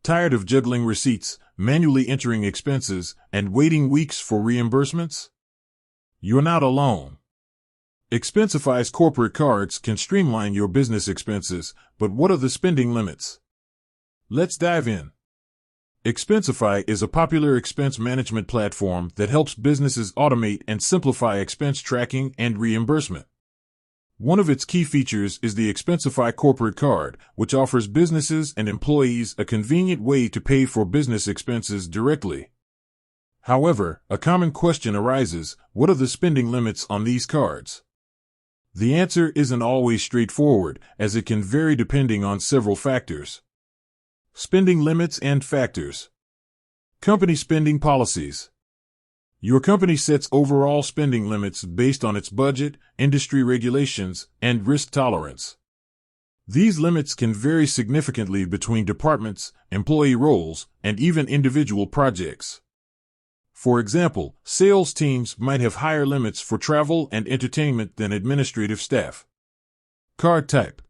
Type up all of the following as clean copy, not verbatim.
Tired of juggling receipts, manually entering expenses, and waiting weeks for reimbursements? You're not alone. Expensify's corporate cards can streamline your business expenses, but what are the spending limits? Let's dive in. Expensify is a popular expense management platform that helps businesses automate and simplify expense tracking and reimbursement. One of its key features is the Expensify corporate card, which offers businesses and employees a convenient way to pay for business expenses directly. However, a common question arises: what are the spending limits on these cards? The answer isn't always straightforward, as it can vary depending on several factors. Spending limits and factors. Company spending policies. Your company sets overall spending limits based on its budget, industry regulations, and risk tolerance. These limits can vary significantly between departments, employee roles, and even individual projects. For example, sales teams might have higher limits for travel and entertainment than administrative staff. Card type.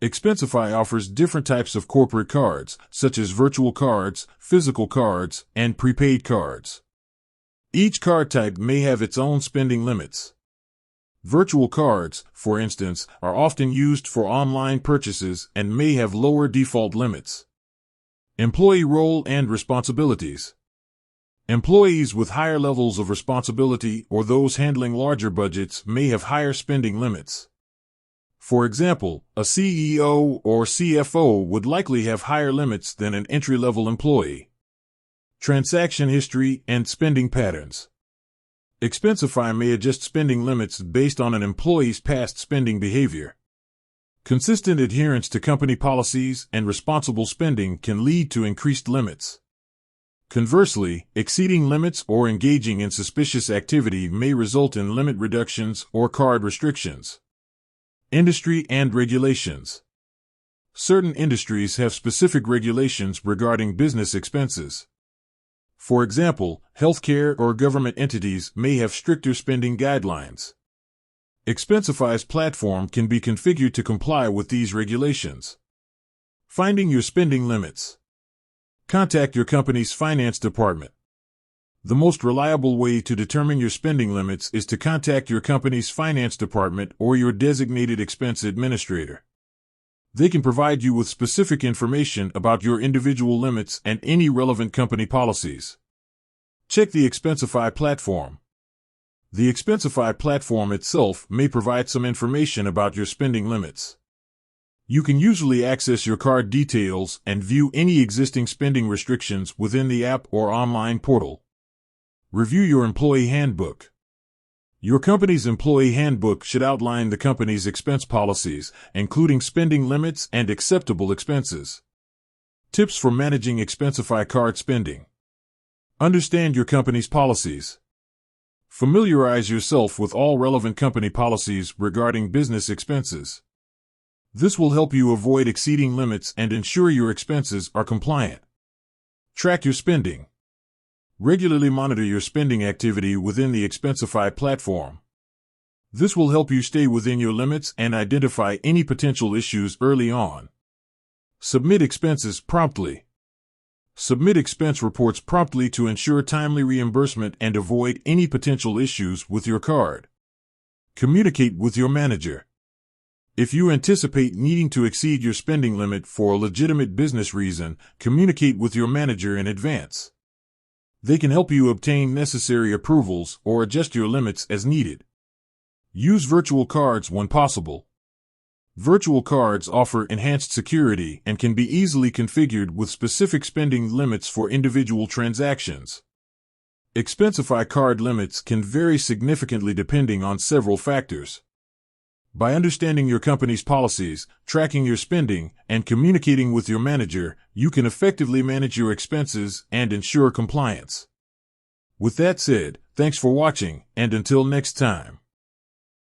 Expensify offers different types of corporate cards, such as virtual cards, physical cards, and prepaid cards. Each card type may have its own spending limits. Virtual cards, for instance, are often used for online purchases and may have lower default limits. Employee role and responsibilities. Employees with higher levels of responsibility or those handling larger budgets may have higher spending limits. For example, a CEO or CFO would likely have higher limits than an entry-level employee. Transaction history and spending patterns. Expensify may adjust spending limits based on an employee's past spending behavior. Consistent adherence to company policies and responsible spending can lead to increased limits. Conversely, exceeding limits or engaging in suspicious activity may result in limit reductions or card restrictions. Industry and regulations. Certain industries have specific regulations regarding business expenses. For example, healthcare or government entities may have stricter spending guidelines. Expensify's platform can be configured to comply with these regulations. Finding your spending limits. Contact your company's finance department. The most reliable way to determine your spending limits is to contact your company's finance department or your designated expense administrator. They can provide you with specific information about your individual limits and any relevant company policies. Check the Expensify platform. The Expensify platform itself may provide some information about your spending limits. You can usually access your card details and view any existing spending restrictions within the app or online portal. Review your employee handbook. Your company's employee handbook should outline the company's expense policies, including spending limits and acceptable expenses. Tips for managing Expensify card spending. Understand your company's policies. Familiarize yourself with all relevant company policies regarding business expenses. This will help you avoid exceeding limits and ensure your expenses are compliant. Track your spending. Regularly monitor your spending activity within the Expensify platform. This will help you stay within your limits and identify any potential issues early on. Submit expenses promptly. Submit expense reports promptly to ensure timely reimbursement and avoid any potential issues with your card. Communicate with your manager. If you anticipate needing to exceed your spending limit for a legitimate business reason, communicate with your manager in advance. They can help you obtain necessary approvals or adjust your limits as needed. Use virtual cards when possible. Virtual cards offer enhanced security and can be easily configured with specific spending limits for individual transactions. Expensify card limits can vary significantly depending on several factors. By understanding your company's policies, tracking your spending, and communicating with your manager, you can effectively manage your expenses and ensure compliance. With that said, thanks for watching, and until next time.